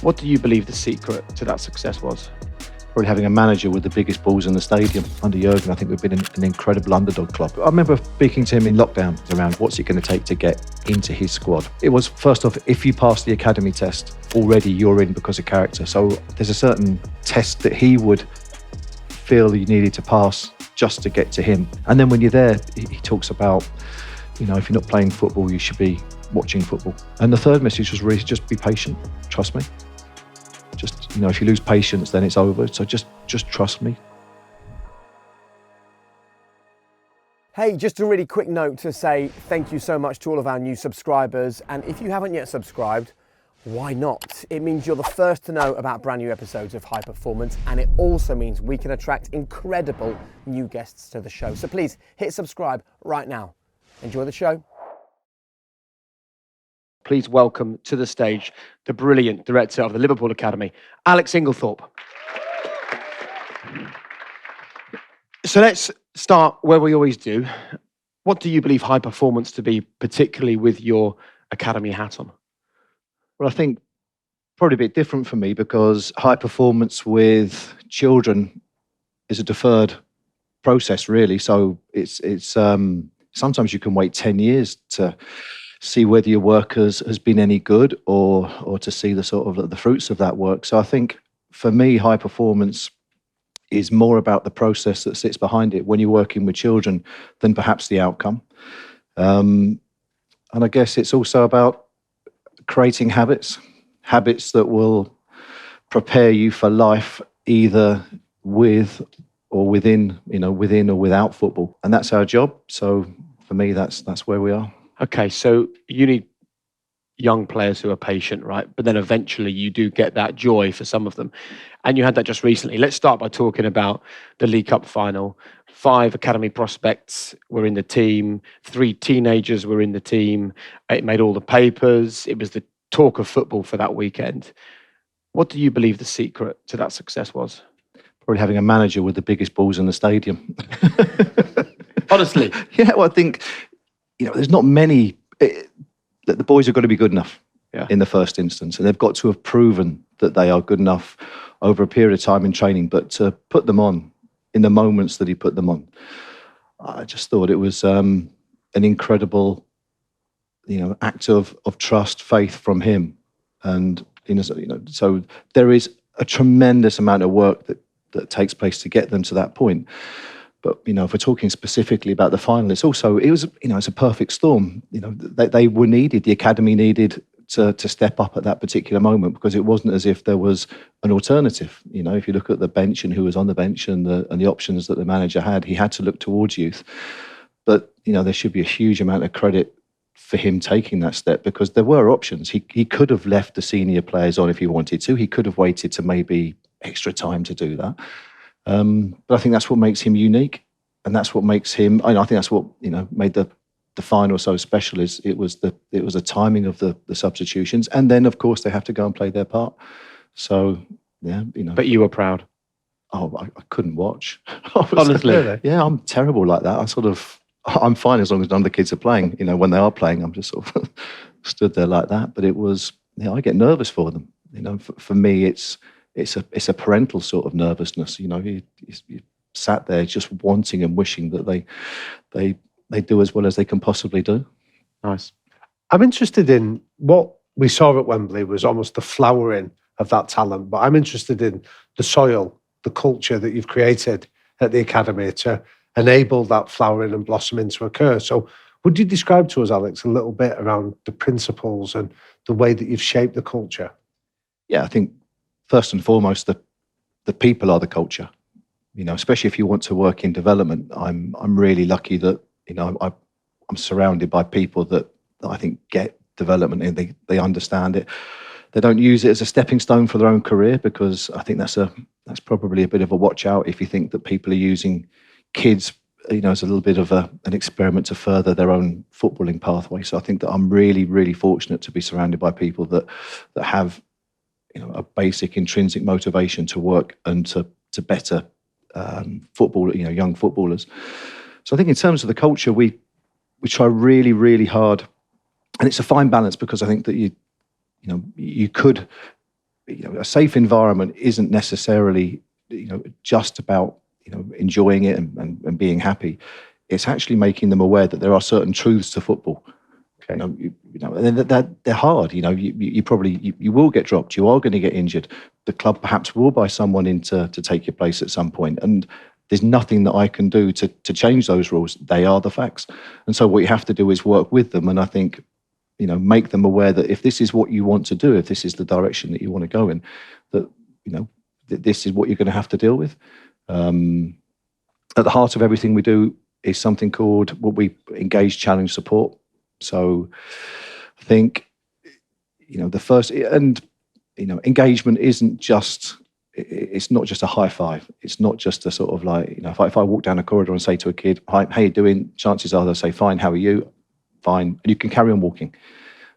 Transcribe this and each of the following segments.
What do you believe the secret to that success was? Probably having a manager with the biggest balls in the stadium. Under Jürgen, I think we've been an incredible underdog club. I remember speaking to him in lockdown around what's it going to take to get into his squad. It was, first off, if you pass the academy test, already you're in because of character. So there's a certain test that he would feel you needed to pass just to get to him. And then when you're there, he talks about, if you're not playing football, you should be watching football. And the third message was really just be patient, trust me. Just, if you lose patience, then it's over. So just trust me. Hey, just a really quick note to say thank you so much to all of our new subscribers. And if you haven't yet subscribed, why not? It means you're the first to know about brand new episodes of High Performance, and it also means we can attract incredible new guests to the show. So please hit subscribe right now. Enjoy the show. Please welcome to the stage the brilliant director of the Liverpool Academy, Alex Inglethorpe. So let's start where we always do. What do you believe high performance to be, particularly with your academy hat on? Well, I think probably a bit different for me because high performance with children is a deferred process, really. So it's sometimes you can wait 10 years to see whether your work has been any good or to see the sort of the fruits of that work. So I think for me, high performance is more about the process that sits behind it when you're working with children than perhaps the outcome. And I guess it's also about creating habits that will prepare you for life either with or within or without football. And that's our job. So for me, that's where we are. Okay, so you need young players who are patient, right? But then eventually you do get that joy for some of them. And you had that just recently. Let's start by talking about the League Cup final. 5 academy prospects were in the team. 3 teenagers were in the team. It made all the papers. It was the talk of football for that weekend. What do you believe the secret to that success was? Probably having a manager with the biggest balls in the stadium. Honestly? Yeah, well, I think, there's not many. The boys have got to be good enough in the first instance, and they've got to have proven that they are good enough over a period of time in training. But to put them on in the moments that he put them on, I just thought it was an incredible, act of trust, faith from him. And so there is a tremendous amount of work that takes place to get them to that point. But, if we're talking specifically about the final, it's a perfect storm. They were needed, the academy needed to step up at that particular moment because it wasn't as if there was an alternative. If you look at the bench and who was on the bench and the options that the manager had, he had to look towards youth. But, there should be a huge amount of credit for him taking that step because there were options. He could have left the senior players on if he wanted to. He could have waited to maybe extra time to do that. But I think that's what makes him unique, and that's what makes him. I think that's what made the final so special. Is it was the timing of the substitutions, and then of course they have to go and play their part. So yeah, But you were proud. Oh, I couldn't watch. Honestly, yeah, I'm terrible like that. I'm fine as long as none of the kids are playing. When they are playing, I'm just sort of stood there like that. But it was, I get nervous for them. For me, it's a parental sort of nervousness. You sat there just wanting and wishing that they do as well as they can possibly do. Nice. I'm interested in what we saw at Wembley was almost the flowering of that talent, but I'm interested in the soil, the culture that you've created at the academy to enable that flowering and blossoming to occur. So would you describe to us, Alex, a little bit around the principles and the way that you've shaped the culture? Yeah, I think first and foremost, the people are the culture. Especially if you want to work in development, I'm really lucky that I'm surrounded by people that I think get development and they understand it. They don't use it as a stepping stone for their own career because I think that's probably a bit of a watch out if you think that people are using kids as a little bit of an experiment to further their own footballing pathway. So I think that I'm really, really fortunate to be surrounded by people that have a basic intrinsic motivation to work and to better football, young footballers. So I think in terms of the culture, we try really, really hard, and it's a fine balance because I think that you could a safe environment isn't necessarily, just about, enjoying it and being happy. It's actually making them aware that there are certain truths to football. Okay. And they're hard. You probably will get dropped. You are going to get injured. The club perhaps will buy someone in to take your place at some point. And there's nothing that I can do to change those rules. They are the facts. And so what you have to do is work with them. And I think, make them aware that if this is what you want to do, if this is the direction that you want to go in, that, that this is what you're going to have to deal with. At the heart of everything we do is something called what we engage, challenge, support. So I think, the first, and, engagement isn't just, it's not just a high five. It's not just a sort of like, if I walk down a corridor and say to a kid, "Hi, how you doing?" Chances are they'll say, "Fine, how are you?" "Fine." And you can carry on walking.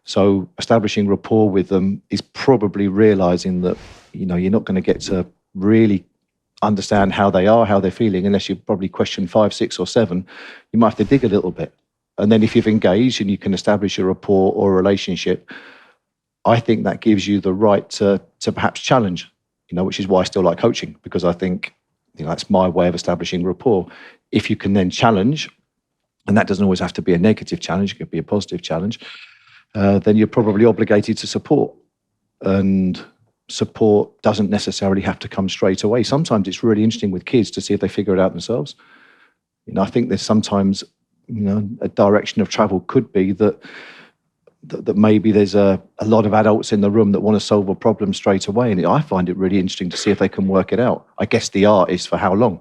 So establishing rapport with them is probably realizing that, you're not going to get to really understand how they are, how they're feeling, unless you probably question 5, 6 or 7. You might have to dig a little bit. And then if you've engaged and you can establish a rapport or a relationship, I think that gives you the right to perhaps challenge, which is why I still like coaching, because I think, that's my way of establishing rapport. If you can then challenge, and that doesn't always have to be a negative challenge, it could be a positive challenge, then you're probably obligated to support. And support doesn't necessarily have to come straight away. Sometimes it's really interesting with kids to see if they figure it out themselves. I think there's sometimes, a direction of travel could be that maybe there's a lot of adults in the room that want to solve a problem straight away. And I find it really interesting to see if they can work it out. I guess the art is for how long.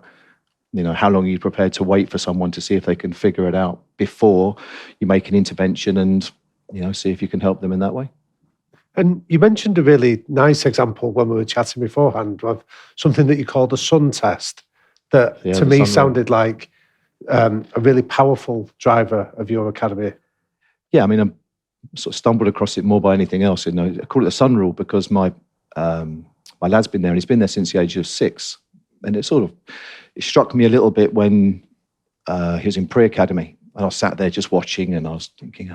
How long are you prepared to wait for someone to see if they can figure it out before you make an intervention and, see if you can help them in that way. And you mentioned a really nice example when we were chatting beforehand of something that you called a sun test that to me sounded like a really powerful driver of your academy. Yeah, I mean, I'm sort of stumbled across it more by anything else. I call it the sun rule because my lad's been there and he's been there since the age of 6. And it struck me a little bit when he was in pre-academy. And I was sat there just watching and I was thinking,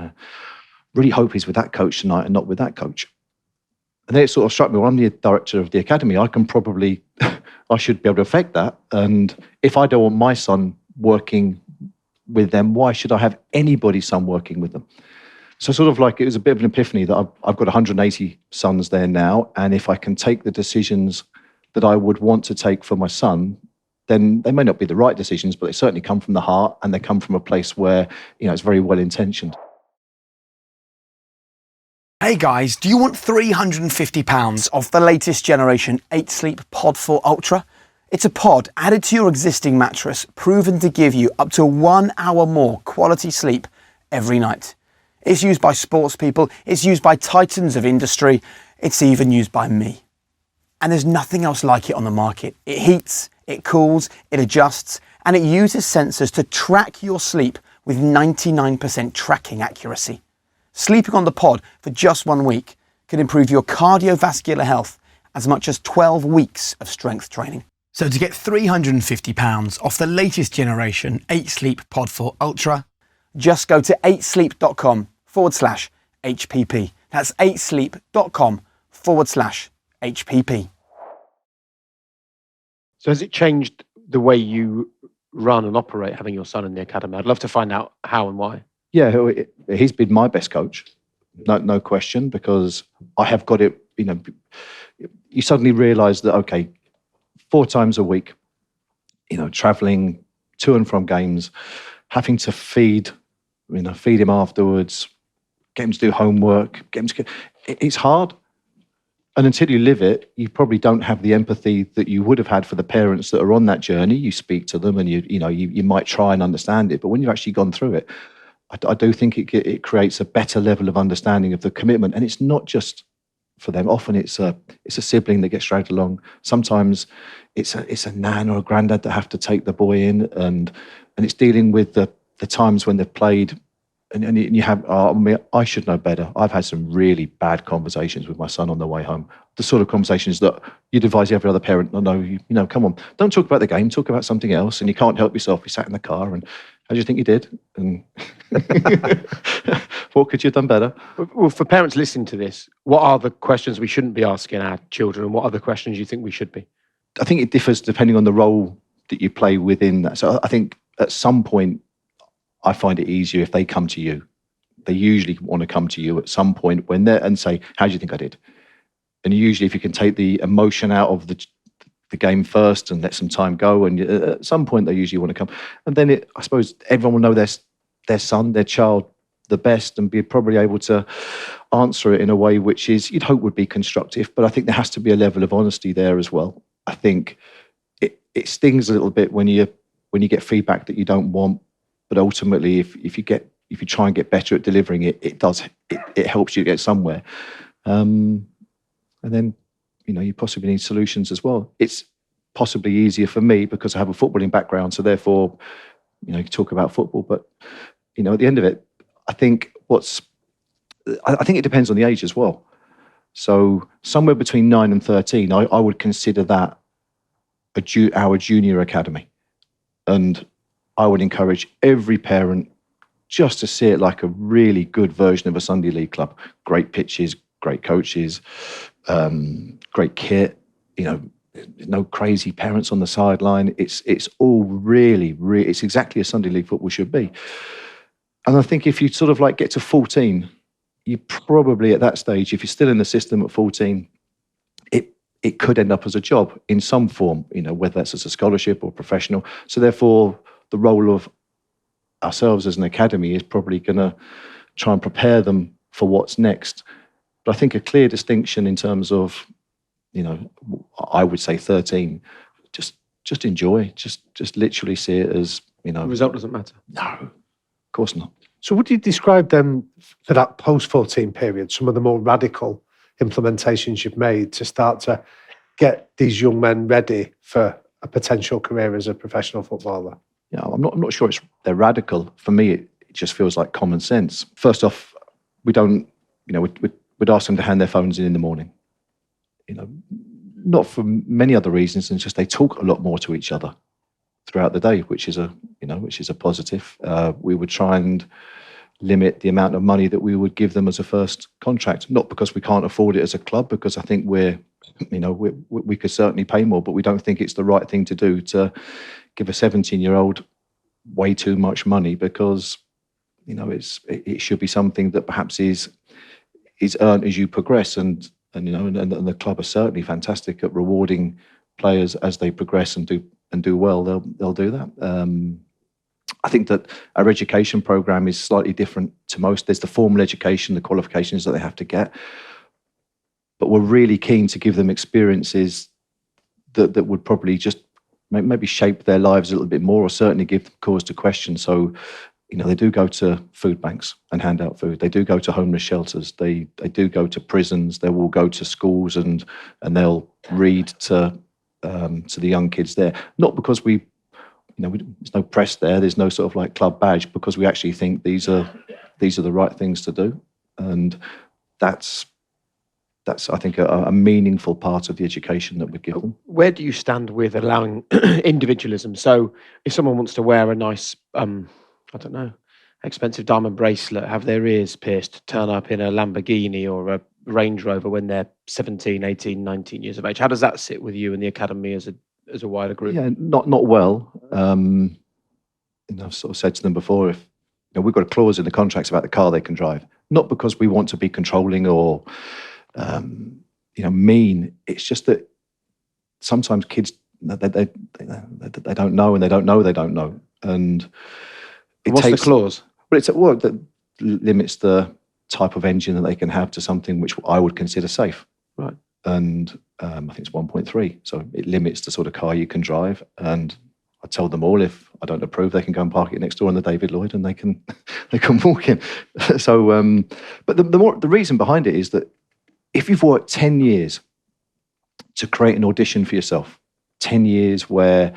really hope he's with that coach tonight and not with that coach. And then it sort of struck me, well, I'm the director of the academy. I should be able to affect that. And if I don't want my son working with them, why should I have anybody's son working with them? So sort of like it was a bit of an epiphany that I've got 180 sons there now. And if I can take the decisions that I would want to take for my son, then they may not be the right decisions, but they certainly come from the heart and they come from a place where, it's very well intentioned. Hey guys, do you want £350 off the latest generation 8 Sleep Pod 4 Ultra? It's a pod added to your existing mattress, proven to give you up to 1 hour more quality sleep every night. It's used by sports people, it's used by titans of industry, it's even used by me. And there's nothing else like it on the market. It heats, it cools, it adjusts, and it uses sensors to track your sleep with 99% tracking accuracy. Sleeping on the pod for just 1 week can improve your cardiovascular health as much as 12 weeks of strength training. So to get £350 off the latest generation 8 Sleep Pod 4 Ultra, just go to 8sleep.com/HPP. That's 8sleep.com/HPP. So has it changed the way you run and operate having your son in the academy? I'd love to find out how and why. Yeah, he's been my best coach, no question, because I have got it, you suddenly realise that, okay, 4 times a week, travelling to and from games, having to feed him afterwards, get him to do homework, it's hard. And until you live it, you probably don't have the empathy that you would have had for the parents that are on that journey. You speak to them and you might try and understand it, but when you've actually gone through it, I do think it creates a better level of understanding of the commitment. And it's not just for them. Often it's a sibling that gets dragged along. Sometimes it's a nan or a granddad that have to take the boy in, and it's dealing with the times when they've played. And you have, I should know better. I've had some really bad conversations with my son on the way home. The sort of conversations that you'd advise every other parent, no, come on, don't talk about the game, talk about something else. And you can't help yourself. You sat in the car and How do you think you did? And what could you have done better? Well, for parents listening to this, what are the questions we shouldn't be asking our children, and what are the questions you think we should be? I think it differs depending on the role that you play within that. So I think at some point, I find it easier if they come to you. They usually want to come to you at some point and say, "How do you think I did?" And usually, if you can take the emotion out of the game first and let some time go, and at some point they usually want to come, and then I suppose everyone will know their son, their child, the best, and be probably able to answer it in a way which is you'd hope would be constructive. But I think there has to be a level of honesty there as well. I think it stings a little bit when you get feedback that you don't want, but ultimately, if you try and get better at delivering it, it helps you get somewhere. And then, you possibly need solutions as well. It's possibly easier for me because I have a footballing background, so therefore, you can talk about football. But at the end of it, I think it depends on the age as well. So somewhere between 9 and 13, I would consider that our junior academy, and I would encourage every parent just to see it like a really good version of a Sunday League club. Great pitches, great coaches, great kit. No crazy parents on the sideline. It's all really, it's exactly as Sunday League football should be. And I think if you sort of like get to 14, you probably at that stage, if you're still in the system at 14, it could end up as a job in some form, whether that's as a scholarship or professional. So therefore, the role of ourselves as an academy is probably going to try and prepare them for what's next. But I think a clear distinction in terms of, I would say 13, just enjoy, just literally see it as, The result doesn't matter. No, of course not. So would you describe then, for that post-14 period, some of the more radical implementations you've made to start to get these young men ready for a potential career as a professional footballer? Yeah, I'm not sure they're radical. For me, it just feels like common sense. First off, we don't, we'd ask them to hand their phones in the morning. Not for many other reasons than just they talk a lot more to each other throughout the day, which is a positive. We would try and limit the amount of money that we would give them as a first contract, not because we can't afford it as a club, because I think we could certainly pay more, but we don't think it's the right thing to do to give a 17-year-old way too much money, because it should be something that perhaps is earned as you progress, and the club are certainly fantastic at rewarding players as they progress and do well. They'll do that. I think that our education program is slightly different to most. There's the formal education, the qualifications that they have to get, but we're really keen to give them experiences that would probably just maybe shape their lives a little bit more, or certainly give them cause to question. So, they do go to food banks and hand out food. They do go to homeless shelters. They do go to prisons. They will go to schools and they'll read to the young kids there. Not because there's no press there. There's no sort of like club badge, because we actually think these are the right things to do, and that's I think a meaningful part of the education that we give them. Where do you stand with allowing individualism? So if someone wants to wear a nice, expensive diamond bracelet, have their ears pierced, turn up in a Lamborghini or a Range Rover when they're 17, 18, 19 years of age, how does that sit with you and the academy as a wider group? Yeah, not well. I've sort of said to them before, if we've got a clause in the contracts about the car they can drive, not because we want to be controlling or mean. It's just that sometimes kids they don't know, and they don't know they don't know, and what's the clause? Well, that limits the type of engine that they can have to something which I would consider safe. Right. And I think it's 1.3, so it limits the sort of car you can drive. And I tell them all, if I don't approve, they can go and park it next door on the David Lloyd, and they can walk in. So, but the reason behind it is that if you've worked 10 years to create an audition for yourself, 10 years where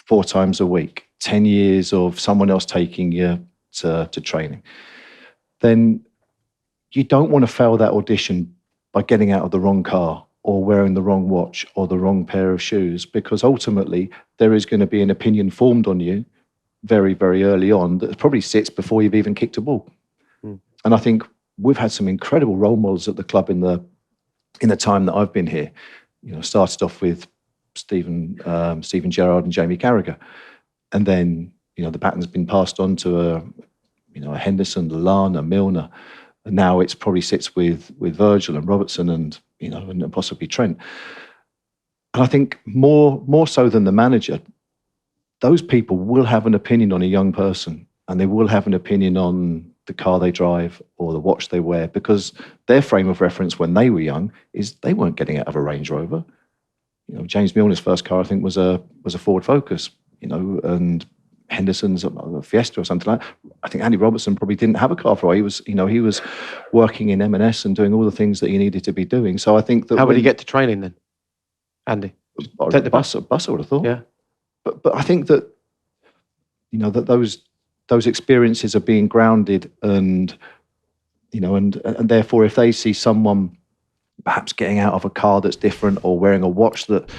4 times a week, 10 years of someone else taking you to training, then you don't want to fail that audition by getting out of the wrong car or wearing the wrong watch or the wrong pair of shoes, because ultimately there is going to be an opinion formed on you very, very early on that probably sits before you've even kicked a ball. And I think we've had some incredible role models at the club in the time that I've been here. Started off with Stephen Gerrard and Jamie Carragher, and then the baton's been passed on to a Henderson, Lallana, Milner, and now it's probably sits with Virgil and Robertson and and possibly Trent. And I think more so than the manager, those people will have an opinion on a young person, and they will have an opinion on the car they drive or the watch they wear, because their frame of reference when they were young is they weren't getting out of a Range Rover. James Milner's first car, I think, was a Ford Focus, and Henderson's a Fiesta or something like that. I think Andy Robertson probably didn't have a car for a while. He was working in M&S and doing all the things that he needed to be doing. So I think that... How would he get to training then, Andy? Take the bus. I would have thought. Yeah. But I think that, that those experiences are being grounded, and therefore if they see someone perhaps getting out of a car that's different or wearing a watch that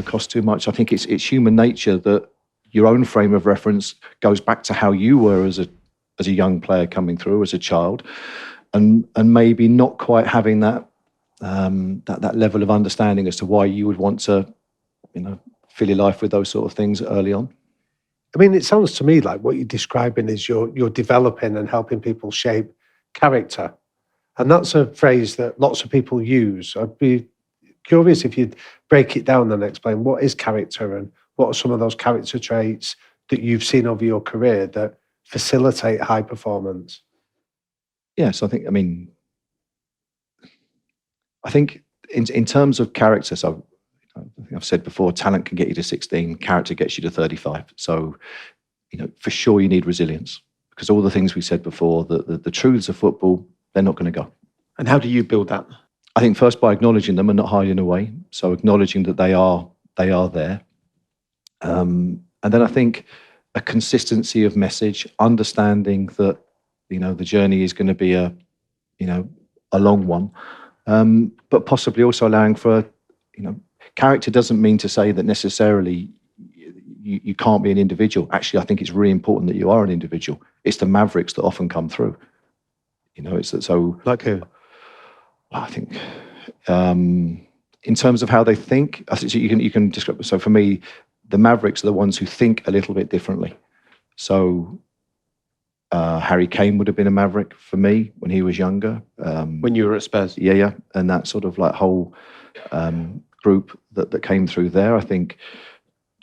costs too much, I think it's human nature that your own frame of reference goes back to how you were as a young player coming through, as a child, and maybe not quite having that level of understanding as to why you would want to fill your life with those sort of things early on. I mean, it sounds to me like what you're describing is you're developing and helping people shape character. And that's a phrase that lots of people use. I'd be curious if you'd break it down and explain what is character and what are some of those character traits that you've seen over your career that facilitate high performance? Yes, I think in terms of character, so I think I've said before, talent can get you to 16, character gets you to 35. So, for sure you need resilience, because all the things we said before, the truths of football, they're not going to go. And how do you build that? I think first by acknowledging them and not hiding away. So acknowledging that they are there. And then I think a consistency of message, understanding that, the journey is going to be a long one, but possibly also allowing for, character doesn't mean to say that necessarily you can't be an individual. Actually, I think it's really important that you are an individual. It's the mavericks that often come through. It's that. So like who? I think in terms of how they think, I think you can describe. So for me, the mavericks are the ones who think a little bit differently. So Harry Kane would have been a maverick for me when he was younger. When you were at Spurs? Yeah. And that sort of like whole group that came through there. I think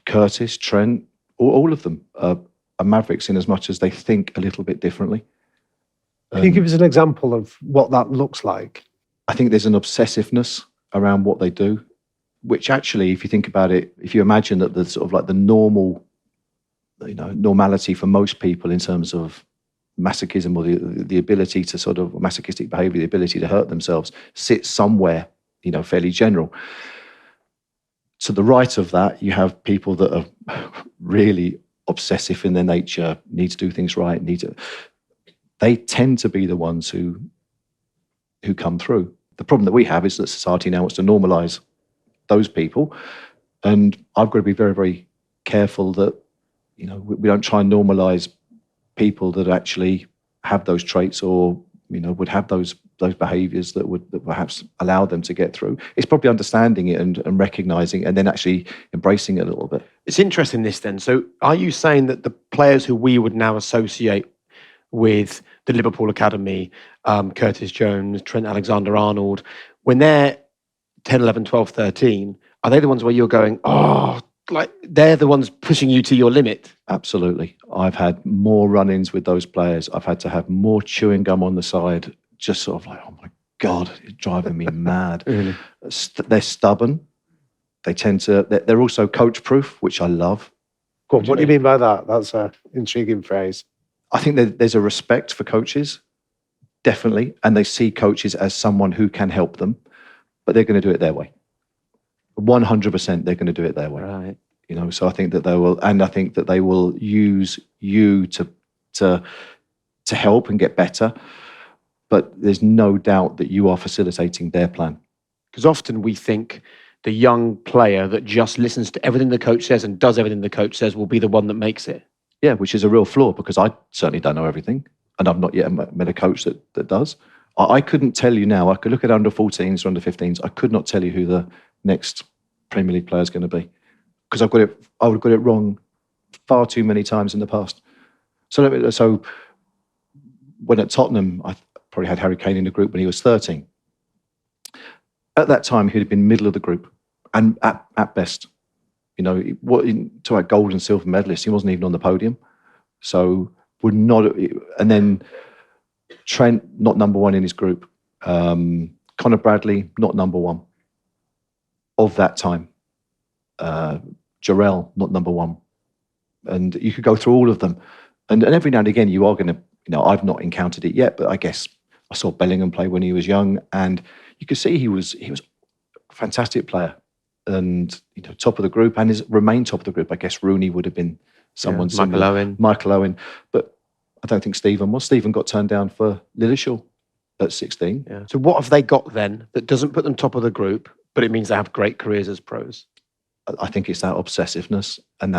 Curtis, Trent, all of them are mavericks in as much as they think a little bit differently. Can you give us an example of what that looks like? I think there's an obsessiveness around what they do, which actually, if you think about it, if you imagine that the sort of like the normal, normality for most people in terms of masochism or the ability to sort of masochistic behavior, the ability to hurt themselves, sits somewhere, fairly general. To the right of that, you have people that are really obsessive in their nature, need to do things right, they tend to be the ones who come through. The problem that we have is that society now wants to normalise those people, and I've got to be very, very careful that we don't try and normalise people that actually have those traits or would have those behaviours that perhaps allow them to get through. It's probably understanding it and recognising and then actually embracing it a little bit. It's interesting this then. So are you saying that the players who we would now associate with the Liverpool Academy, Curtis Jones, Trent Alexander-Arnold, when they're 10, 11, 12, 13, are they the ones where you're going, like they're the ones pushing you to your limit? Absolutely. I've had more run-ins with those players. I've had to have more chewing gum on the side, just sort of like, oh my God, it's driving me mad. Really? They're stubborn. They're also coach-proof, which I love. Go on, what do you mean by that? That's an intriguing phrase. I think that there's a respect for coaches, definitely, and they see coaches as someone who can help them, but they're going to do it their way. 100% they're going to do it their way. Right. So I think that they will, and I think that they will use you to help and get better, but there's no doubt that you are facilitating their plan. Because often we think the young player that just listens to everything the coach says and does everything the coach says will be the one that makes it. Yeah, which is a real flaw because I certainly don't know everything, and I've not yet met a coach that does. I couldn't tell you now. I could look at under 14s or under 15s. I could not tell you who the next Premier League player is going to be because I would have got it wrong far too many times in the past. So when at Tottenham, I probably had Harry Kane in the group when he was 13. At that time, he'd have been middle of the group, and at best. You know, talk about gold and silver medalists, he wasn't even on the podium. So would not. And then Trent, not number one in his group. Conor Bradley, not number one of that time. Gerrard, not number one. And you could go through all of them. And every now and again, you are going to, I've not encountered it yet, but I guess I saw Bellingham play when he was young, and you could see he was a fantastic player. And top of the group, and remained top of the group. I guess Rooney would have been someone similar. Michael Owen, but I don't think Stephen was. Stephen got turned down for Lilleshall at 16. Yeah. So what have they got then that doesn't put them top of the group, but it means they have great careers as pros? I think it's that obsessiveness and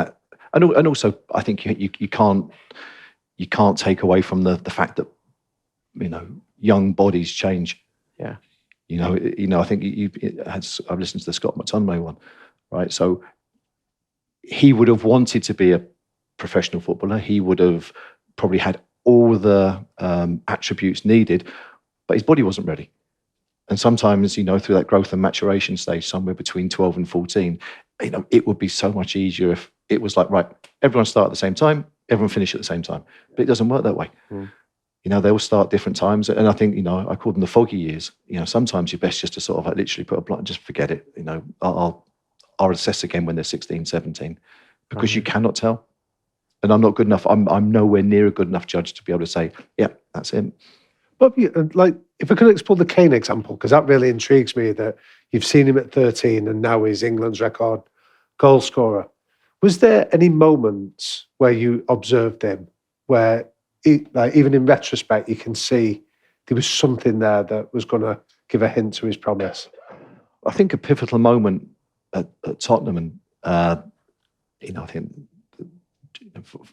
also I think you can't take away from the fact that young bodies change. Yeah. I think I've listened to the Scott McTominay one, right? So he would have wanted to be a professional footballer. He would have probably had all the attributes needed, but his body wasn't ready. And sometimes, through that growth and maturation stage, somewhere between 12 and 14, it would be so much easier if it was like, right, everyone start at the same time, everyone finish at the same time. But it doesn't work that way. Mm. They all start different times. And I think, I call them the foggy years. Sometimes you're best just to sort of literally put a blind, just forget it. I'll assess again when they're 16, 17, because you cannot tell. And I'm not good enough. I'm nowhere near a good enough judge to be able to say, yeah, that's him. But if I could explore the Kane example, because that really intrigues me that you've seen him at 13 and now he's England's record goal scorer. Was there any moments where you observed him where, even in retrospect, you can see there was something there that was going to give a hint to his promise? I think a pivotal moment at Tottenham, and I think,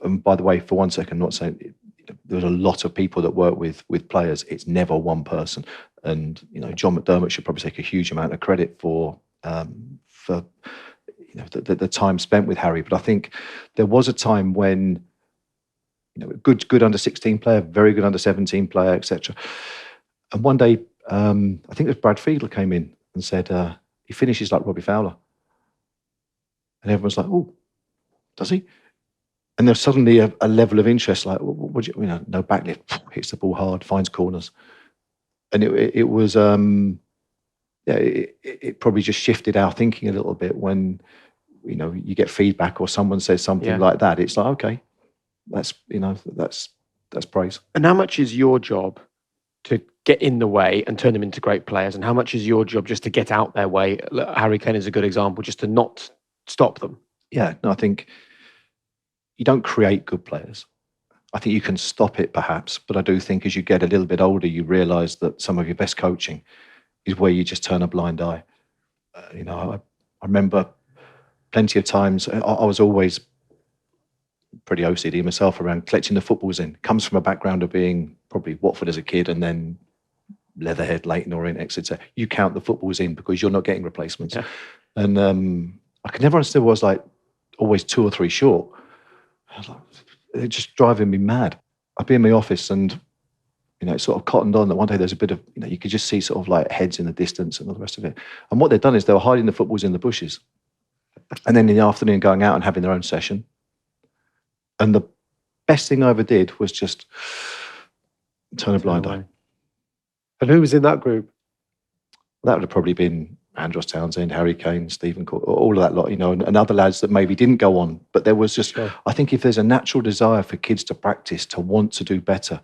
and by the way, for one second, not saying there's a lot of people that work with players. It's never one person, and John McDermott should probably take a huge amount of credit for the time spent with Harry. But I think there was a time when. Good under 16 player, very good under 17 player, etc. And one day, I think it was Brad Fiedler came in and said, he finishes like Robbie Fowler. And everyone's like, oh, does he? And there's suddenly a level of interest, like, no backlift, hits the ball hard, finds corners. And it was, it probably just shifted our thinking a little bit when, you get feedback or someone says something like that. It's like, okay. That's praise. And how much is your job to get in the way and turn them into great players, and how much is your job just to get out their way? Harry Kane is a good example, just to not stop them. Yeah, no, I think you don't create good players. I think you can stop it perhaps, but I do think as you get a little bit older, you realise that some of your best coaching is where you just turn a blind eye. I remember plenty of times. I was always pretty OCD myself around collecting the footballs in. Comes from a background of being probably Watford as a kid and then Leatherhead, Leyton Orient, Exeter. You count the footballs in because you're not getting replacements. Yeah. And I could never understand why I was like always 2 or 3 short. I was like, it's just driving me mad. I'd be in my office and it sort of cottoned on that one day there's a bit of, you could just see sort of like heads in the distance and all the rest of it. And what they'd done is they were hiding the footballs in the bushes. And then in the afternoon going out and having their own session. And the best thing I ever did was just turn a blind eye. And who was in that group? That would have probably been Andros Townsend, Harry Kane, Stephen Court, all of that lot, and other lads that maybe didn't go on. But there was just, I think if there's a natural desire for kids to practice, to want to do better,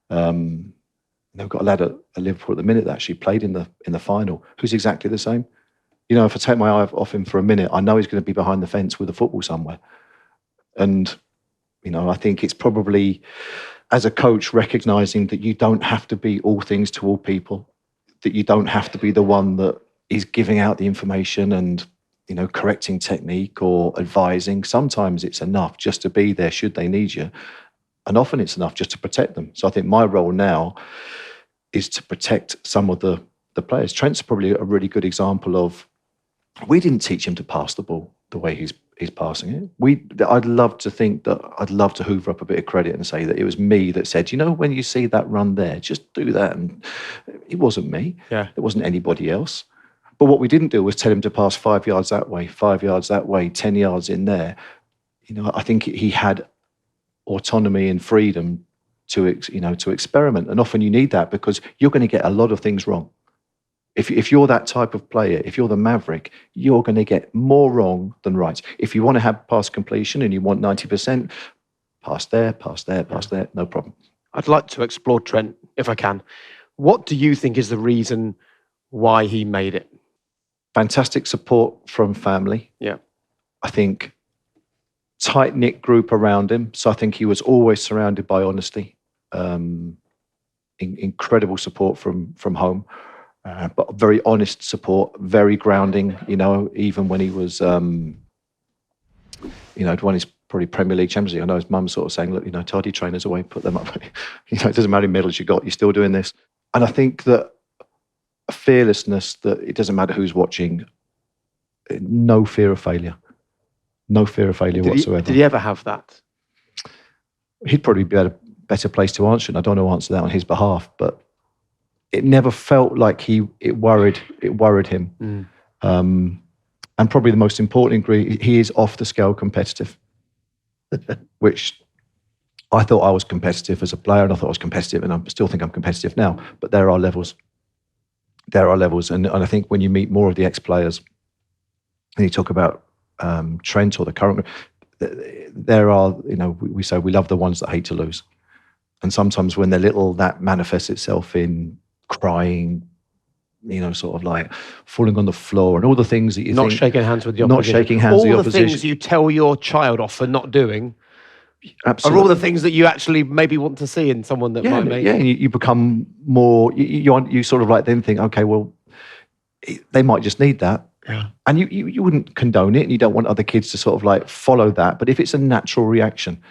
we've got a lad at Liverpool at the minute that actually played in the final, who's exactly the same. If I take my eye off him for a minute, I know he's going to be behind the fence with a football somewhere. And, I think it's probably, as a coach, recognising that you don't have to be all things to all people, that you don't have to be the one that is giving out the information and, correcting technique or advising. Sometimes it's enough just to be there should they need you. And often it's enough just to protect them. So I think my role now is to protect some of the players. Trent's probably a really good example of, we didn't teach him to pass the ball the way he's passing it. I'd love to think that I'd love to hoover up a bit of credit and say that it was me that said, when you see that run there, just do that. And it wasn't me. Yeah. It wasn't anybody else. But what we didn't do was tell him to pass 5 yards that way, 5 yards that way, 10 yards in there. I think he had autonomy and freedom to experiment. And often you need that because you're going to get a lot of things wrong. If you're that type of player, if you're the maverick, you're going to get more wrong than right. If you want to have pass completion and you want 90%, pass there, no problem. I'd like to explore Trent, if I can. What do you think is the reason why he made it? Fantastic support from family. Yeah. I think tight-knit group around him. So I think he was always surrounded by honesty. Incredible support from home. But very honest support, very grounding, even when he was, won his probably Premier League, Champions League. I know his mum sort of saying, look, tidy trainers away, put them up. It doesn't matter how many medals you got, you're still doing this. And I think that a fearlessness that it doesn't matter who's watching, no fear of failure. No fear of failure whatsoever. Did he ever have that? He'd probably be at a better place to answer it. I don't want to answer that on his behalf, but it never felt like it worried him. And probably the most important ingredient, he is off the scale competitive, which I thought I was competitive as a player, and I thought I was competitive, and I still think I'm competitive now. But there are levels. And I think when you meet more of the ex-players, and you talk about Trent or the current, there are, we say we love the ones that hate to lose. And sometimes when they're little, that manifests itself in crying, sort of like falling on the floor and all the things that you not think, shaking hands with the opposition. Not shaking hands with the opposition. All the things you tell your child off for not doing Absolutely. are all the things that you actually maybe want to see in someone that might make. Yeah, and you become more, you sort of like then think, okay, well, they might just need that. Yeah. And you wouldn't condone it, and you don't want other kids to sort of like follow that. But if it's a natural reaction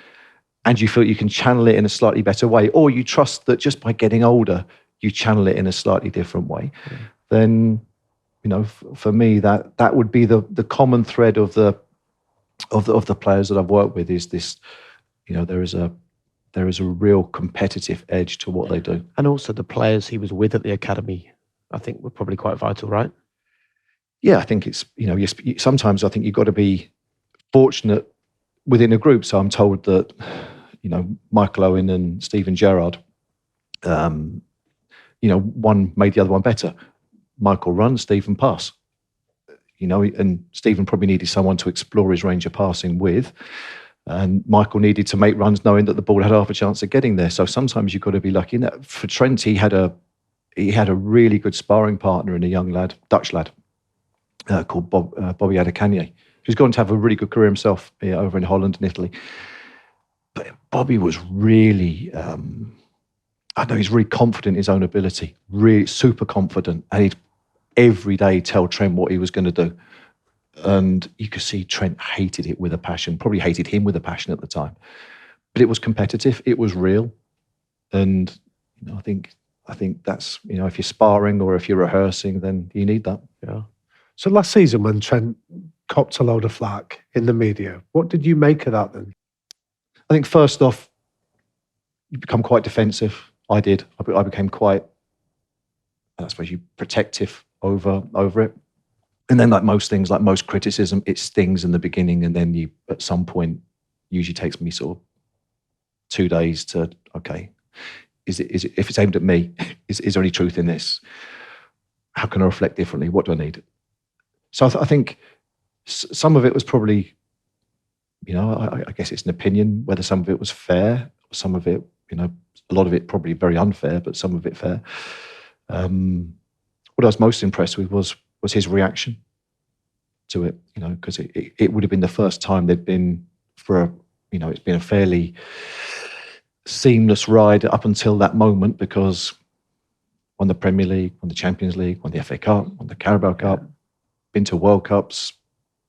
and you feel you can channel it in a slightly better way, or you trust that just by getting older, you channel it in a slightly different way, then, for me, that would be the common thread of the players that I've worked with is this, there is a real competitive edge to what they do. And also the players he was with at the academy, I think were probably quite vital, right? Yeah, I think it's, sometimes I think you've got to be fortunate within a group. So I'm told that, Michael Owen and Steven Gerrard, one made the other one better. Michael run, Steven pass. And Steven probably needed someone to explore his range of passing with. And Michael needed to make runs knowing that the ball had half a chance of getting there. So sometimes you've got to be lucky. And for Trent, he had a really good sparring partner in a young lad, Dutch lad, called Bobby Adekanye, who's gone to have a really good career himself over in Holland and Italy. But Bobby was really, he's really confident in his own ability, really super confident. And he'd every day tell Trent what he was going to do. And you could see Trent hated it with a passion, probably hated him with a passion at the time. But it was competitive, it was real. And I think that's, if you're sparring or if you're rehearsing, then you need that. Yeah. So last season when Trent copped a load of flack in the media, what did you make of that then? I think first off, you become quite defensive. I did. I became quite, I suppose, protective over it. And then like most things, like most criticism, it stings in the beginning, and then at some point, usually takes me sort of 2 days to, okay, is it if it's aimed at me, is there any truth in this? How can I reflect differently? What do I need? So I think some of it was probably, I guess it's an opinion, whether some of it was fair, or some of it, a lot of it probably very unfair, but some of it fair. What I was most impressed with was his reaction to it, because it would have been the first time they'd been it's been a fairly seamless ride up until that moment, because won the Premier League, won the Champions League, won the FA Cup, won the Carabao Cup, been to World Cups,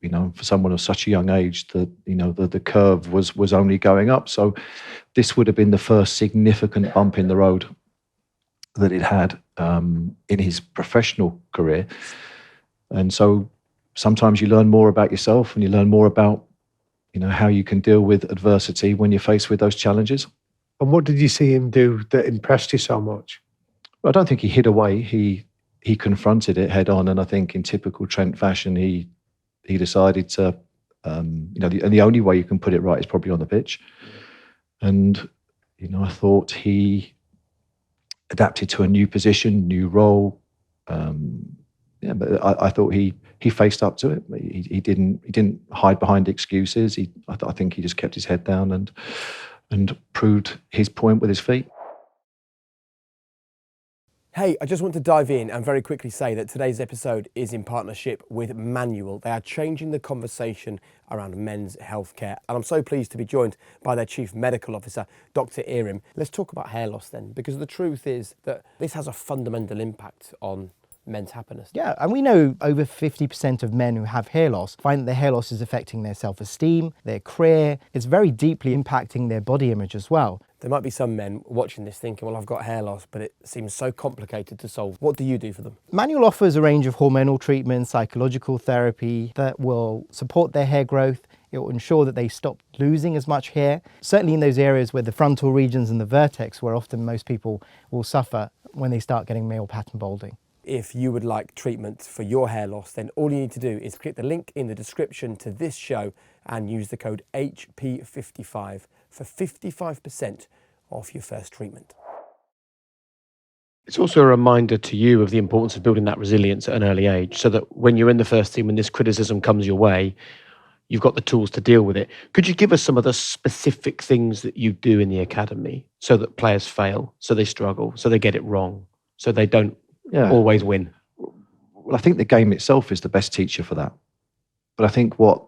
for someone of such a young age, the curve was only going up. So this would have been the first significant bump in the road that it had in his professional career. And so sometimes you learn more about yourself, and you learn more about, how you can deal with adversity when you're faced with those challenges. And what did you see him do that impressed you so much? Well, I don't think he hid away. He confronted it head on, and I think in typical Trent fashion, he decided to, and the only way you can put it right is probably on the pitch. And I thought he adapted to a new position, new role. But I thought he faced up to it. He didn't hide behind excuses. I think he just kept his head down and proved his point with his feet. Hey, I just want to dive in and very quickly say that today's episode is in partnership with Manual. They are changing the conversation around men's healthcare, and I'm so pleased to be joined by their Chief Medical Officer, Dr. Irim. Let's talk about hair loss then, because the truth is that this has a fundamental impact on men's happiness. Yeah, and we know over 50% of men who have hair loss find that their hair loss is affecting their self-esteem, their career. It's very deeply impacting their body image as well. There might be some men watching this thinking, well, I've got hair loss, but it seems so complicated to solve. What do you do for them? Manual offers a range of hormonal treatments, psychological therapy that will support their hair growth. It will ensure that they stop losing as much hair, certainly in those areas where the frontal regions and the vertex, where often most people will suffer when they start getting male pattern balding. If you would like treatment for your hair loss, then all you need to do is click the link in the description to this show and use the code HP55 for 55% off your first treatment. It's also a reminder to you of the importance of building that resilience at an early age, so that when you're in the first team, when this criticism comes your way, you've got the tools to deal with it. Could you give us some of the specific things that you do in the academy so that players fail, so they struggle, so they get it wrong, so they don't always win? Well, I think the game itself is the best teacher for that. But I think what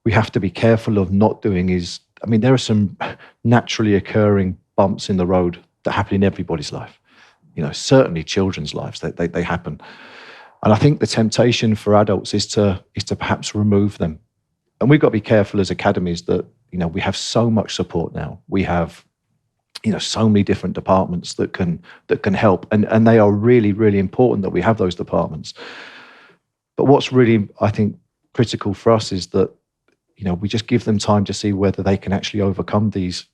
we have to be careful of not doing is, there are some naturally occurring bumps in the road that happen in everybody's life. Certainly children's lives, they happen. And I think the temptation for adults is to perhaps remove them. And we've got to be careful as academies that, we have so much support now. We have so many different departments that can help, and they are really, really important that we have those departments. But what's really, I think, critical for us is that we just give them time to see whether they can actually overcome these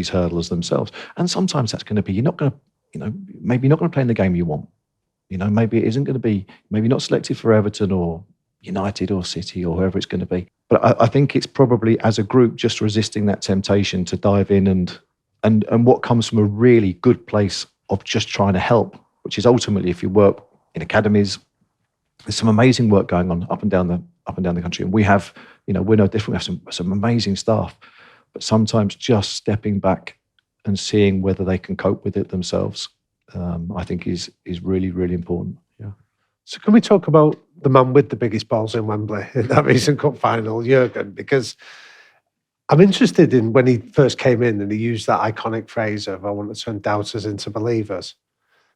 hurdles themselves. And sometimes that's going to be, you're not going to, maybe you're not going to play in the game you want. Maybe it isn't going to be, maybe not selected for Everton or United or City or whoever it's going to be. But I think it's probably, as a group, just resisting that temptation to dive in and what comes from a really good place of just trying to help, which is ultimately, if you work in academies, there's some amazing work going on up and down the country, and we have, we're no different. We have some amazing staff, but sometimes just stepping back and seeing whether they can cope with it themselves, I think is really, really important. Yeah. So can we talk about the man with the biggest balls in Wembley in that recent cup final, Jürgen? Because I'm interested in when he first came in and he used that iconic phrase of, I want to turn doubters into believers.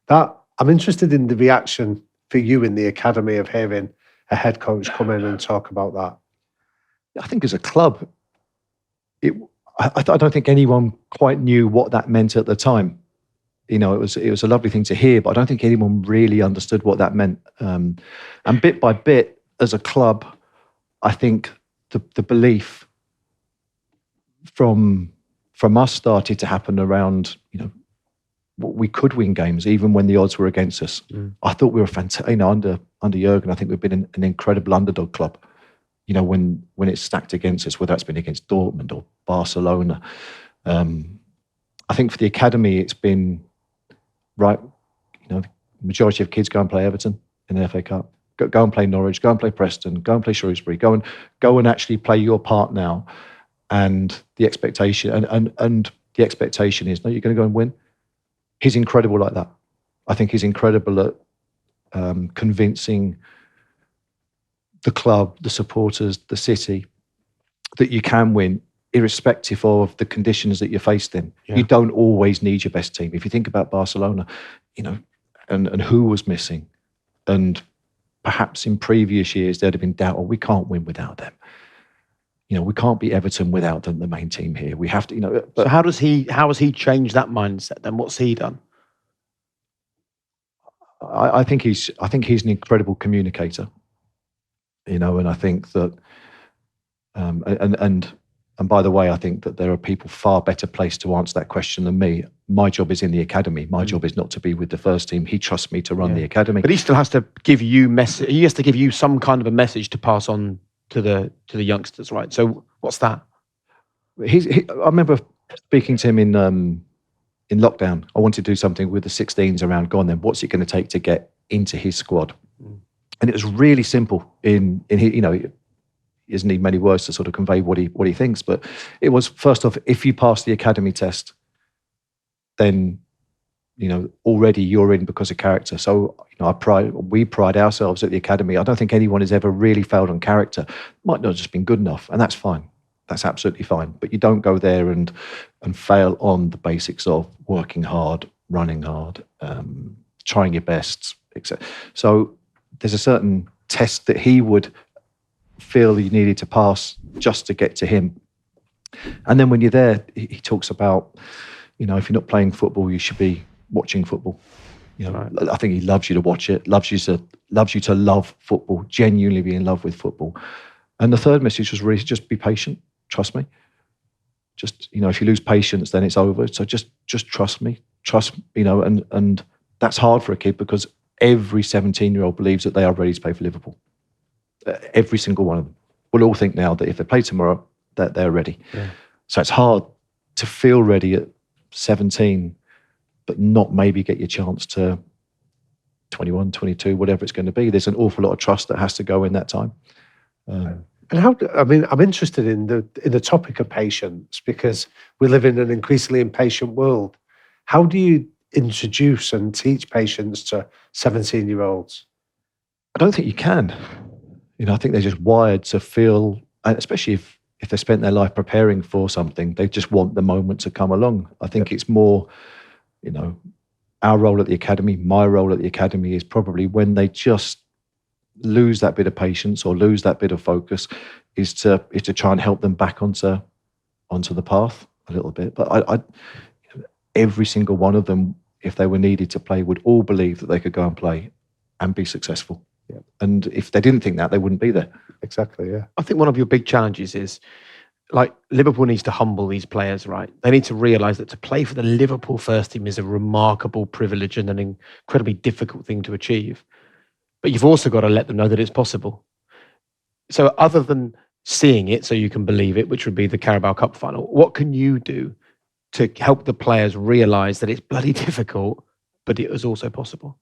That I'm interested in the reaction for you in the academy of hearing a head coach come in and talk about that. I think as a club, I don't think anyone quite knew what that meant at the time. It was a lovely thing to hear, but I don't think anyone really understood what that meant. And bit by bit, as a club, I think the belief from us started to happen around, we could win games even when the odds were against us. I thought we were fantastic. Under Jürgen, I think we've been an incredible underdog club. When it's stacked against us, whether it's been against Dortmund or Barcelona. I think for the academy, it's been right. The majority of kids go and play Everton in the FA Cup. Go and play Norwich. Go and play Preston. Go and play Shrewsbury. Go and actually play your part now. And the expectation and the expectation is, no, you're going to go and win. He's incredible like that. I think he's incredible at convincing the club, the supporters, the city, that you can win, irrespective of the conditions that you're faced in. Yeah. You don't always need your best team. If you think about Barcelona, and who was missing, and perhaps in previous years there'd have been doubt, we can't win without them. We can't be Everton without the main team here. We have to, But so how has he changed that mindset then? What's he done? I think he's an incredible communicator. And I think that, and by the way, I think that there are people far better placed to answer that question than me. My job is in the academy. My job is not to be with the first team. He trusts me to run the academy. But he still has to give you He has to give you some kind of a message to pass on to the youngsters, right? So what's that? I remember speaking to him in lockdown. I wanted to do something with the 16s around. Go on then. What's it going to take to get into his squad? And it was really simple. He doesn't need many words to sort of convey what he thinks. But it was, first off, if you pass the academy test, then already you're in because of character. So we pride ourselves at the academy. I don't think anyone has ever really failed on character. Might not have just been good enough, and that's fine. That's absolutely fine. But you don't go there and fail on the basics of working hard, running hard, trying your best, etc. So there's a certain test that he would feel you needed to pass just to get to him. And then when you're there, he talks about, if you're not playing football, you should be watching football. Right. I think he loves you to watch it, loves you to love football, genuinely be in love with football. And the third message was really just be patient, trust me. Just, if you lose patience, then it's over. So just trust me, and that's hard for a kid because every 17-year-old believes that they are ready to play for Liverpool. Every single one of them will all think now that if they play tomorrow, that they're ready. Yeah. So it's hard to feel ready at 17, but not maybe get your chance to 21, 22, whatever it's going to be. There's an awful lot of trust that has to go in that time. And I'm interested in the topic of patience because we live in an increasingly impatient world. How do you introduce and teach patience to 17-year-olds? I don't think you can. I think they're just wired to feel, and especially if they spent their life preparing for something, they just want the moment to come along. I think it's more, our role at the academy, my role at the academy is probably when they just lose that bit of patience or lose that bit of focus, is to try and help them back onto the path a little bit. But every single one of them, if they were needed to play, would all believe that they could go and play and be successful. Yeah. And if they didn't think that, they wouldn't be there. Exactly, yeah. I think one of your big challenges is, Liverpool needs to humble these players, right? They need to realise that to play for the Liverpool first team is a remarkable privilege and an incredibly difficult thing to achieve. But you've also got to let them know that it's possible. So other than seeing it so you can believe it, which would be the Carabao Cup final, what can you do to help the players realise that it's bloody difficult, but it is also possible?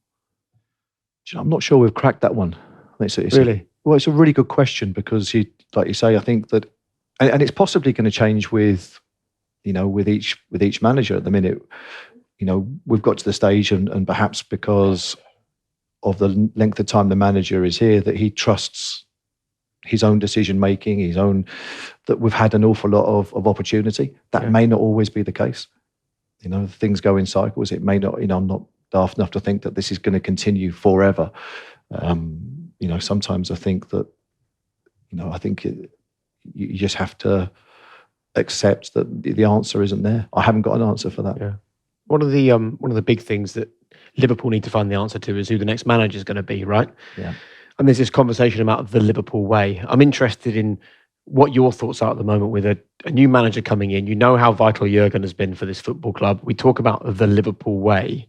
I'm not sure we've cracked that one. Really? It's a really good question because, like you say, I think that, and it's possibly going to change with each manager at the minute. We've got to the stage, and perhaps because of the length of time the manager is here, that he trusts his own decision making, that we've had an awful lot of opportunity. That may not always be the case. Things go in cycles. It may not. I'm not daft enough to think that this is going to continue forever. Sometimes I think that, you just have to accept that the answer isn't there. I haven't got an answer for that. Yeah. One of the big things that Liverpool need to find the answer to is who the next manager is going to be, right? Yeah. And there's this conversation about the Liverpool way. I'm interested in what your thoughts are at the moment with a new manager coming in. You know how vital Jürgen has been for this football club. We talk about the Liverpool way.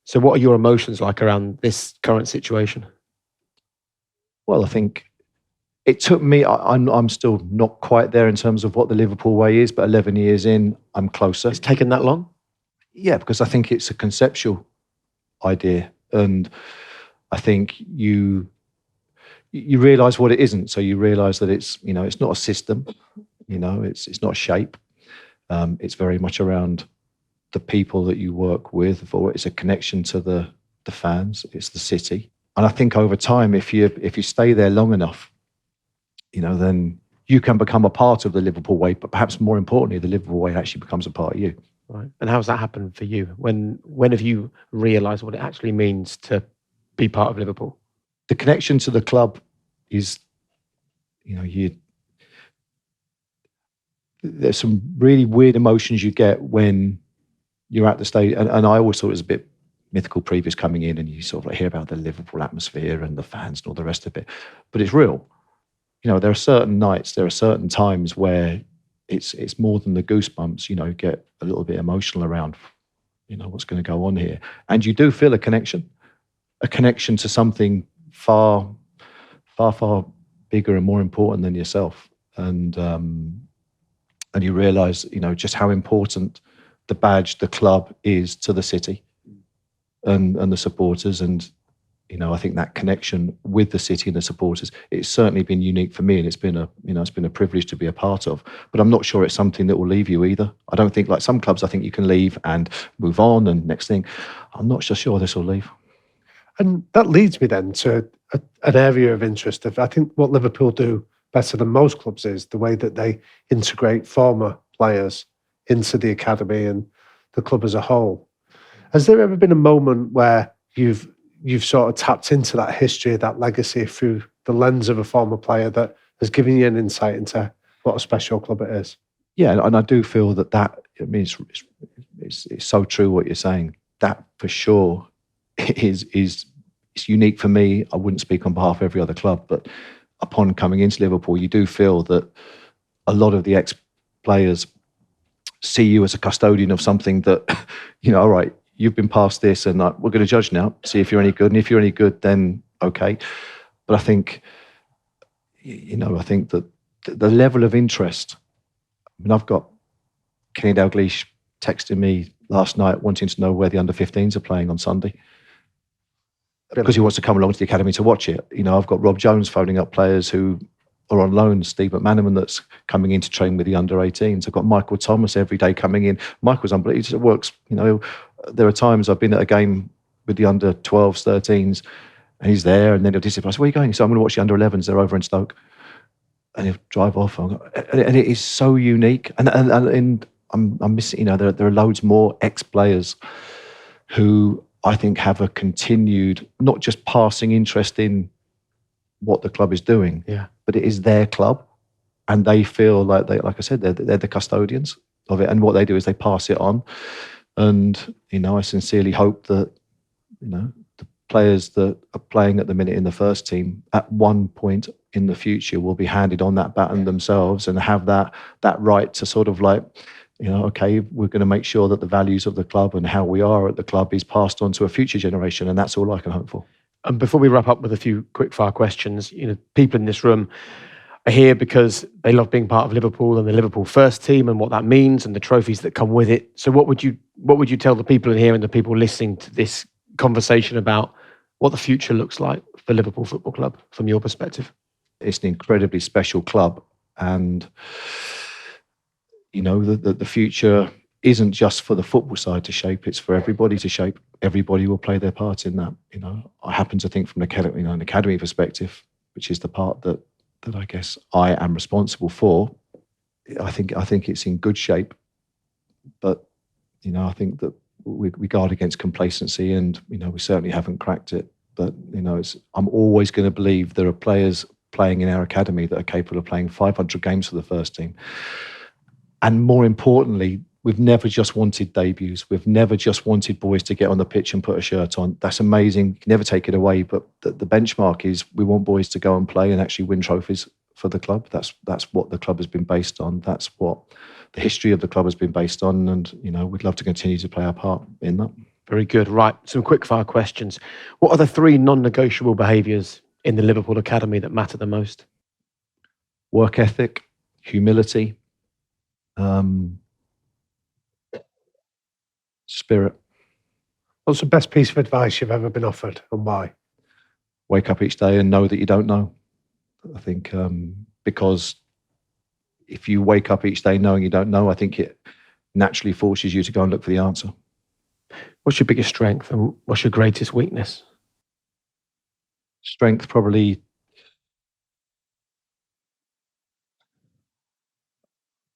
So what are your emotions like around this current situation? Well, I think it took me, I'm still not quite there in terms of what the Liverpool way is, but 11 years in, I'm closer. It's taken that long? Yeah, because I think it's a conceptual idea. And I think you realise what it isn't. So you realise that it's not a system, it's not a shape. It's very much around the people that you work with, or it's a connection to the fans, it's the city. And I think over time, if you stay there long enough, then you can become a part of the Liverpool way, but perhaps more importantly, the Liverpool way actually becomes a part of you. Right. And how's that happened for you? When have you realised what it actually means to be part of Liverpool? the connection to the club is, there's some really weird emotions you get when you're at the stadium. And I always thought it was a bit mythical previous coming in, and you sort of like hear about the Liverpool atmosphere and the fans and all the rest of it. But it's real. There are certain nights, there are certain times where it's more than the goosebumps, get a little bit emotional around, what's going to go on here. And you do feel a connection to something far, far, far bigger and more important than yourself. And you realise, just how important the badge, the club is to the city and the supporters. And, I think that connection with the city and the supporters, it's certainly been unique for me, and it's been a privilege to be a part of. But I'm not sure it's something that will leave you either. I don't think, like some clubs, I think you can leave and move on and next thing. I'm not so sure this will leave. And that leads me then to an area of interest. I think what Liverpool do better than most clubs is the way that they integrate former players into the academy and the club as a whole. Has there ever been a moment where you've sort of tapped into that history, that legacy through the lens of a former player that has given you an insight into what a special club it is? Yeah, and I do feel that I mean, it's so true what you're saying. That for sure is unique for me. I wouldn't speak on behalf of every other club, but upon coming into Liverpool, you do feel that a lot of the ex-players see you as a custodian of something that, all right, you've been past this, and we're going to judge now, see if you're any good. And if you're any good, then okay. But I think, I think that the level of interest, I mean, I've got Kenny Dalglish texting me last night wanting to know where the under-15s are playing on Sunday, because he wants to come along to the academy to watch it. I've got Rob Jones phoning up players who are on loan, Steve McManaman that's coming in to train with the under-18s. I've got Michael Thomas every day coming in. Michael's unbelievable. He just works, there are times I've been at a game with the under-12s, 13s, and he's there, and then he'll disappear. I say, where are you going? So I'm going to watch the under-11s. They're over in Stoke. And he'll drive off. And it is so unique. And I'm missing, there are loads more ex-players who I think have a continued, not just passing interest in what the club is doing, but it is their club, and they feel like I said, they're the custodians of it, and what they do is they pass it on. And I sincerely hope that the players that are playing at the minute in the first team at one point in the future will be handed on that baton themselves and have that right to sort of like, okay, we're going to make sure that the values of the club and how we are at the club is passed on to a future generation, and that's all I can hope for. And before we wrap up with a few quick-fire questions, people in this room are here because they love being part of Liverpool and the Liverpool first team and what that means and the trophies that come with it. So what would you tell the people in here and the people listening to this conversation about what the future looks like for Liverpool Football Club from your perspective? It's an incredibly special club, and the future isn't just for the football side to shape, it's for everybody to shape. Everybody will play their part in that. I happen to think from an academy perspective, which is the part that I guess I am responsible for, I think it's in good shape. But I think that we guard against complacency, and we certainly haven't cracked it. But I'm always going to believe there are players playing in our academy that are capable of playing 500 games for the first team. And more importantly, we've never just wanted debuts. We've never just wanted boys to get on the pitch and put a shirt on. That's amazing. You can never take it away. But the benchmark is we want boys to go and play and actually win trophies for the club. That's what the club has been based on. That's what the history of the club has been based on. And, we'd love to continue to play our part in that. Very good. Right. Some quick fire questions. What are the 3 non-negotiable behaviours in the Liverpool Academy that matter the most? Work ethic, humility, spirit. What's the best piece of advice you've ever been offered, and why? Wake up each day and know that you don't know. I think because if you wake up each day knowing you don't know, I think it naturally forces you to go and look for the answer. What's your biggest strength and what's your greatest weakness? Strength, probably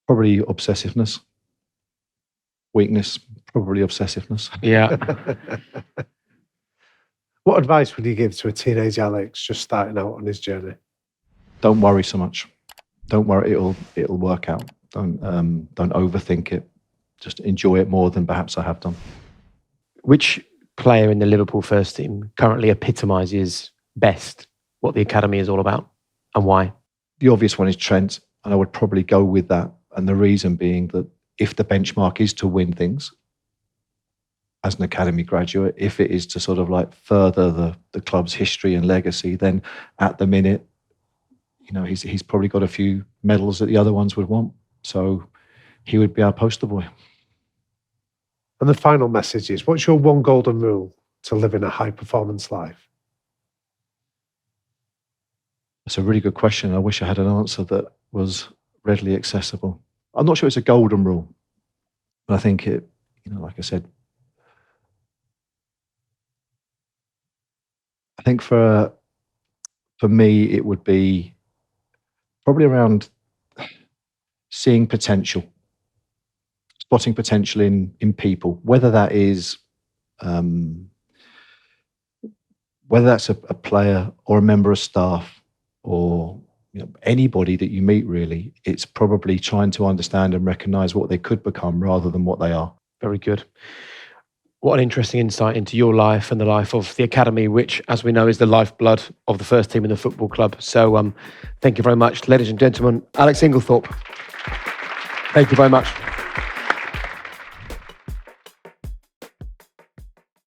obsessiveness. Weakness, probably obsessiveness. Yeah. What advice would you give to a teenage Alex just starting out on his journey? Don't worry so much. Don't worry, it'll work out. Don't overthink it. Just enjoy it more than perhaps I have done. Which player in the Liverpool first team currently epitomises best what the academy is all about, and why? The obvious one is Trent, and I would probably go with that. And the reason being that if the benchmark is to win things as an academy graduate, if it is to sort of like further the club's history and legacy, then at the minute, you know, he's probably got a few medals that the other ones would want. So he would be our poster boy. And the final message is, what's your one golden rule to living a high-performance life? That's a really good question. I wish I had an answer that was readily accessible. I'm not sure it's a golden rule, but I think it, you know, like I said, I think for me, it would be probably around seeing potential, spotting potential in people, whether that is, whether that's a player or a member of staff, or you know, anybody that you meet, really. It's probably trying to understand and recognise what they could become rather than what they are. Very good. What an interesting insight into your life and the life of the academy, which, as we know, is the lifeblood of the first team in the football club. So thank you very much, ladies and gentlemen. Alex Inglethorpe, thank you very much.